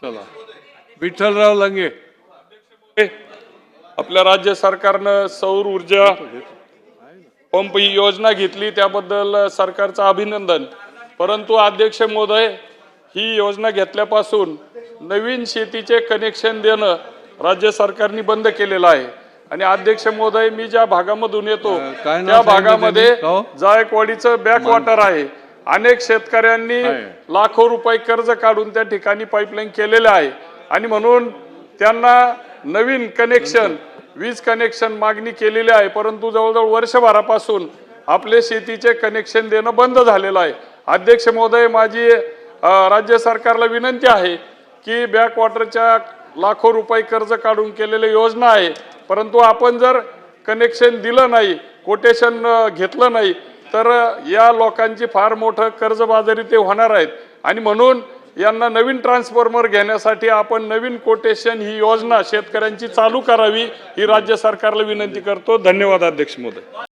चला विठ्ठलराव लंगे. आपल्या राज्य सरकारनं सौर ऊर्जा पंप ही योजना घेतली, त्याबद्दल सरकारचं अभिनंदन. परंतु अध्यक्ष महोदय, ही योजना घेतल्यापासून नवीन शेतीचे कनेक्शन देणं राज्य सरकारने बंद केलेलं आहे. आणि अध्यक्ष महोदय, मी ज्या भागामधून येतो त्या भागामध्ये जायकवाडीचं बॅकवॉटर आहे. अनेक शेतकऱ्यांनी लाखो रुपये कर्ज काढून त्या ठिकाणी पाईपलाईन केलेले आहे आणि म्हणून त्यांना नवीन कनेक्शन, वीज कनेक्शन मागणी केलेली आहे. परंतु जवळजवळ वर्षभरापासून आपले शेतीचे कनेक्शन देणं बंद झालेलं आहे. अध्यक्ष महोदय, माझी राज्य सरकारला विनंती आहे की बॅकवॉटरच्या लाखो रुपये कर्ज काढून केलेली योजना आहे, परंतु आपण जर कनेक्शन दिलं नाही, कोटेशन घेतलं नाही, तर या लोकांची फार मोठं कर्जबाजारी ते होणार आहेत. आणि म्हणून यांना नवीन ट्रान्सफॉर्मर घेण्यासाठी आपण नवीन कोटेशन ही योजना शेतकऱ्यांची चालू करावी, ही राज्य सरकारला विनंती करतो. धन्यवाद अध्यक्ष महोदय.